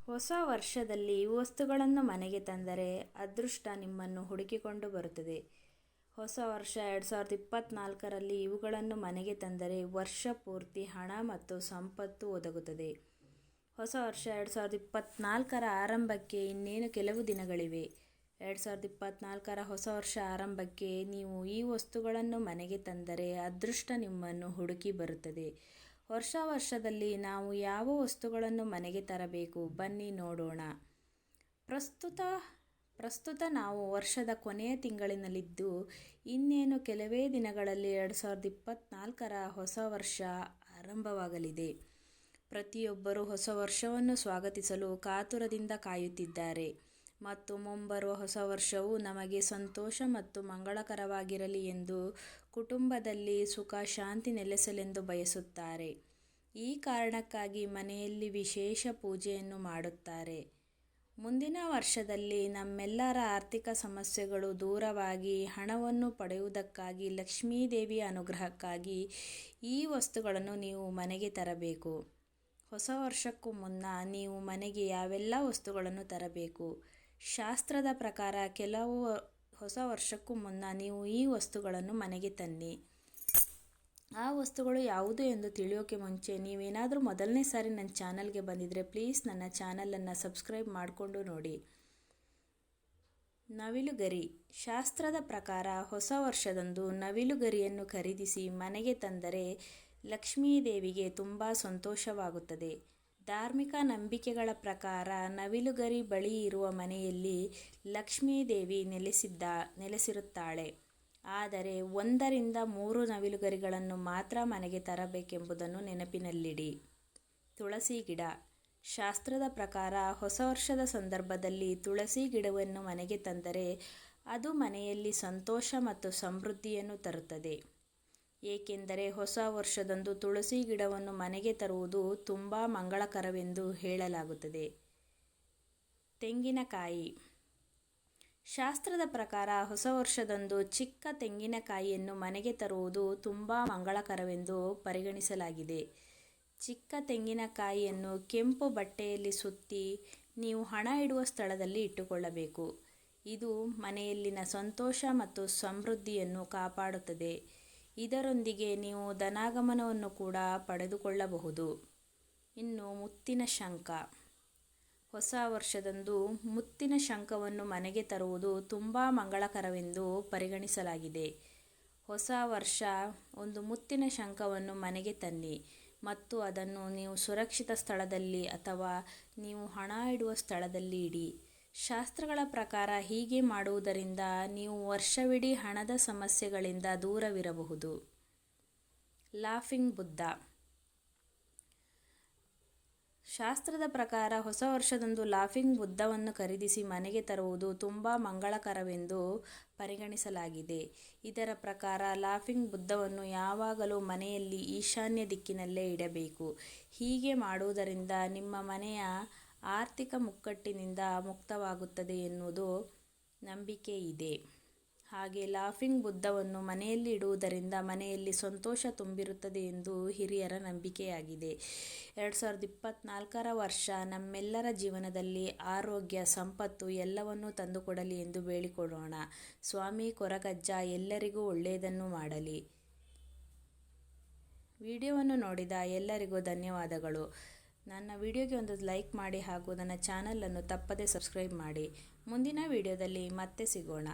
ಹೊಸ ವರ್ಷದಲ್ಲಿ ಈ ವಸ್ತುಗಳನ್ನು ಮನೆಗೆ ತಂದರೆ ಅದೃಷ್ಟ ನಿಮ್ಮನ್ನು ಹುಡುಕಿಕೊಂಡು ಬರುತ್ತದೆ. ಹೊಸ ವರ್ಷ 2024ರಲ್ಲಿ ಇವುಗಳನ್ನು ಮನೆಗೆ ತಂದರೆ ವರ್ಷ ಪೂರ್ತಿ ಹಣ ಮತ್ತು ಸಂಪತ್ತು ಒದಗುತ್ತದೆ. ಹೊಸ ವರ್ಷ 2024ರ ಆರಂಭಕ್ಕೆ ಇನ್ನೇನು ಕೆಲವು ದಿನಗಳಿವೆ. 2024ರ ಹೊಸ ವರ್ಷ ಆರಂಭಕ್ಕೆ ನೀವು ಈ ವಸ್ತುಗಳನ್ನು ಮನೆಗೆ ತಂದರೆ ಅದೃಷ್ಟ ನಿಮ್ಮನ್ನು ಹುಡುಕಿ ಬರುತ್ತದೆ. ಹೊಸ ವರ್ಷದಲ್ಲಿ ನಾವು ಯಾವ ವಸ್ತುಗಳನ್ನು ಮನೆಗೆ ತರಬೇಕು ಬನ್ನಿ ನೋಡೋಣ. ಪ್ರಸ್ತುತ ನಾವು ವರ್ಷದ ಕೊನೆಯ ತಿಂಗಳಿನಲ್ಲಿದ್ದು ಇನ್ನೇನು ಕೆಲವೇ ದಿನಗಳಲ್ಲಿ 2024ರ ಹೊಸ ವರ್ಷ ಆರಂಭವಾಗಲಿದೆ. ಪ್ರತಿಯೊಬ್ಬರೂ ಹೊಸ ವರ್ಷವನ್ನು ಸ್ವಾಗತಿಸಲು ಕಾತುರದಿಂದ ಕಾಯುತ್ತಿದ್ದಾರೆ ಮತ್ತು ಮುಂಬರುವ ಹೊಸ ವರ್ಷವು ನಮಗೆ ಸಂತೋಷ ಮತ್ತು ಮಂಗಳಕರವಾಗಿರಲಿ ಎಂದು ಕುಟುಂಬದಲ್ಲಿ ಸುಖ ಶಾಂತಿ ನೆಲೆಸಲೆಂದು ಬಯಸುತ್ತಾರೆ. ಈ ಕಾರಣಕ್ಕಾಗಿ ಮನೆಯಲ್ಲಿ ವಿಶೇಷ ಪೂಜೆಯನ್ನು ಮಾಡುತ್ತಾರೆ. ಮುಂದಿನ ವರ್ಷದಲ್ಲಿ ನಮ್ಮೆಲ್ಲರ ಆರ್ಥಿಕ ಸಮಸ್ಯೆಗಳು ದೂರವಾಗಿ ಹಣವನ್ನು ಪಡೆಯುವುದಕ್ಕಾಗಿ ಲಕ್ಷ್ಮೀದೇವಿಯ ಅನುಗ್ರಹಕ್ಕಾಗಿ ಈ ವಸ್ತುಗಳನ್ನು ನೀವು ಮನೆಗೆ ತರಬೇಕು. ಹೊಸ ವರ್ಷಕ್ಕೂ ಮುನ್ನ ನೀವು ಮನೆಗೆ ಯಾವೆಲ್ಲ ವಸ್ತುಗಳನ್ನು ತರಬೇಕು? ಶಾಸ್ತ್ರದ ಪ್ರಕಾರ ಹೊಸ ವರ್ಷಕ್ಕೂ ಮುನ್ನ ನೀವು ಈ ವಸ್ತುಗಳನ್ನು ಮನೆಗೆ ತನ್ನಿ. ಆ ವಸ್ತುಗಳು ಯಾವುದು ಎಂದು ತಿಳಿಯೋಕೆ ಮುಂಚೆ ನೀವೇನಾದರೂ ಮೊದಲನೇ ಸಾರಿ ನನ್ನ ಚಾನಲ್ಗೆ ಬಂದಿದ್ದರೆ ಪ್ಲೀಸ್ ನನ್ನ ಚಾನಲನ್ನು ಸಬ್ಸ್ಕ್ರೈಬ್ ಮಾಡಿಕೊಂಡು ನೋಡಿ. ನವಿಲುಗರಿ. ಶಾಸ್ತ್ರದ ಪ್ರಕಾರ ಹೊಸ ವರ್ಷದಂದು ನವಿಲುಗರಿಯನ್ನು ಖರೀದಿಸಿ ಮನೆಗೆ ತಂದರೆ ಲಕ್ಷ್ಮೀದೇವಿಗೆ ತುಂಬ ಸಂತೋಷವಾಗುತ್ತದೆ. ಧಾರ್ಮಿಕ ನಂಬಿಕೆಗಳ ಪ್ರಕಾರ ನವಿಲುಗರಿ ಬಳಿ ಇರುವ ಮನೆಯಲ್ಲಿ ಲಕ್ಷ್ಮೀದೇವಿ ನೆಲೆಸಿರುತ್ತಾಳೆ. ಆದರೆ 1ರಿಂದ 3 ನವಿಲುಗರಿಗಳನ್ನು ಮಾತ್ರ ಮನೆಗೆ ತರಬೇಕೆಂಬುದನ್ನು ನೆನಪಿನಲ್ಲಿಡಿ. ತುಳಸಿ ಗಿಡ. ಶಾಸ್ತ್ರದ ಪ್ರಕಾರ ಹೊಸ ವರ್ಷದ ಸಂದರ್ಭದಲ್ಲಿ ತುಳಸಿ ಗಿಡವನ್ನು ಮನೆಗೆ ತಂದರೆ ಅದು ಮನೆಯಲ್ಲಿ ಸಂತೋಷ ಮತ್ತು ಸಮೃದ್ಧಿಯನ್ನು ತರುತ್ತದೆ. ಏಕೆಂದರೆ ಹೊಸ ವರ್ಷದಂದು ತುಳಸಿ ಗಿಡವನ್ನು ಮನೆಗೆ ತರುವುದು ತುಂಬ ಮಂಗಳಕರವೆಂದು ಹೇಳಲಾಗುತ್ತದೆ. ತೆಂಗಿನಕಾಯಿ. ಶಾಸ್ತ್ರದ ಪ್ರಕಾರ ಹೊಸ ವರ್ಷದಂದು ಚಿಕ್ಕ ತೆಂಗಿನಕಾಯಿಯನ್ನು ಮನೆಗೆ ತರುವುದು ತುಂಬ ಮಂಗಳಕರವೆಂದು ಪರಿಗಣಿಸಲಾಗಿದೆ. ಚಿಕ್ಕ ತೆಂಗಿನಕಾಯಿಯನ್ನು ಕೆಂಪು ಬಟ್ಟೆಯಲ್ಲಿ ಸುತ್ತಿ ನೀವು ಹಣ ಇಡುವ ಸ್ಥಳದಲ್ಲಿ ಇಟ್ಟುಕೊಳ್ಳಬೇಕು. ಇದು ಮನೆಯಲ್ಲಿನ ಸಂತೋಷ ಮತ್ತು ಸಮೃದ್ಧಿಯನ್ನು ಕಾಪಾಡುತ್ತದೆ. ಇದರೊಂದಿಗೆ ನೀವು ಧನಾಗಮನವನ್ನು ಕೂಡ ಪಡೆದುಕೊಳ್ಳಬಹುದು. ಇನ್ನು ಮುತ್ತಿನ ಶಂಖ. ಹೊಸ ವರ್ಷದಂದು ಮುತ್ತಿನ ಶಂಖವನ್ನು ಮನೆಗೆ ತರುವುದು ತುಂಬ ಮಂಗಳಕರವೆಂದು ಪರಿಗಣಿಸಲಾಗಿದೆ. ಹೊಸ ವರ್ಷ ಒಂದು ಮುತ್ತಿನ ಶಂಖವನ್ನು ಮನೆಗೆ ತನ್ನಿ ಮತ್ತು ಅದನ್ನು ನೀವು ಸುರಕ್ಷಿತ ಸ್ಥಳದಲ್ಲಿ ಅಥವಾ ನೀವು ಹಣ ಇಡುವ ಸ್ಥಳದಲ್ಲಿ ಇಡಿ. ಶಾಸ್ತ್ರಗಳ ಪ್ರಕಾರ ಹೀಗೆ ಮಾಡುವುದರಿಂದ ನೀವು ವರ್ಷವಿಡೀ ಹಣದ ಸಮಸ್ಯೆಗಳಿಂದ ದೂರವಿರಬಹುದು. ಲಾಫಿಂಗ್ ಬುದ್ಧ. ಶಾಸ್ತ್ರದ ಪ್ರಕಾರ ಹೊಸ ವರ್ಷದಂದು ಲಾಫಿಂಗ್ ಬುದ್ಧವನ್ನು ಖರೀದಿಸಿ ಮನೆಗೆ ತರುವುದು ತುಂಬ ಮಂಗಳಕರವೆಂದು ಪರಿಗಣಿಸಲಾಗಿದೆ. ಇದರ ಪ್ರಕಾರ ಲಾಫಿಂಗ್ ಬುದ್ಧವನ್ನು ಯಾವಾಗಲೂ ಮನೆಯಲ್ಲಿ ಈಶಾನ್ಯ ದಿಕ್ಕಿನಲ್ಲೇ ಇಡಬೇಕು. ಹೀಗೆ ಮಾಡುವುದರಿಂದ ನಿಮ್ಮ ಮನೆಯ ಆರ್ಥಿಕ ಮುಗ್ಗಟ್ಟಿನಿಂದ ಮುಕ್ತವಾಗುತ್ತದೆ ಎನ್ನುವುದು ನಂಬಿಕೆ ಇದೆ. ಹಾಗೆ ಲಾಫಿಂಗ್ ಬುದ್ಧವನ್ನು ಮನೆಯಲ್ಲಿ ಇಡುವುದರಿಂದ ಮನೆಯಲ್ಲಿ ಸಂತೋಷ ತುಂಬಿರುತ್ತದೆ ಎಂದು ಹಿರಿಯರ ನಂಬಿಕೆಯಾಗಿದೆ. 2024ರ ವರ್ಷ ನಮ್ಮೆಲ್ಲರ ಜೀವನದಲ್ಲಿ ಆರೋಗ್ಯ, ಸಂಪತ್ತು ಎಲ್ಲವನ್ನೂ ತಂದುಕೊಡಲಿ ಎಂದು ಬೇಡಿಕೊಳ್ಳೋಣ. ಸ್ವಾಮಿ ಕೊರಗಜ್ಜ ಎಲ್ಲರಿಗೂ ಒಳ್ಳೆಯದನ್ನು ಮಾಡಲಿ. ವಿಡಿಯೋವನ್ನು ನೋಡಿದ ಎಲ್ಲರಿಗೂ ಧನ್ಯವಾದಗಳು. ನನ್ನ ವಿಡಿಯೋಗೆ ಒಂದು ಲೈಕ್ ಮಾಡಿ ಹಾಗೂ ನನ್ನ ಚಾನಲನ್ನು ತಪ್ಪದೇ ಸಬ್ಸ್ಕ್ರೈಬ್ ಮಾಡಿ. ಮುಂದಿನ ವಿಡಿಯೋದಲ್ಲಿ ಮತ್ತೆ ಸಿಗೋಣ.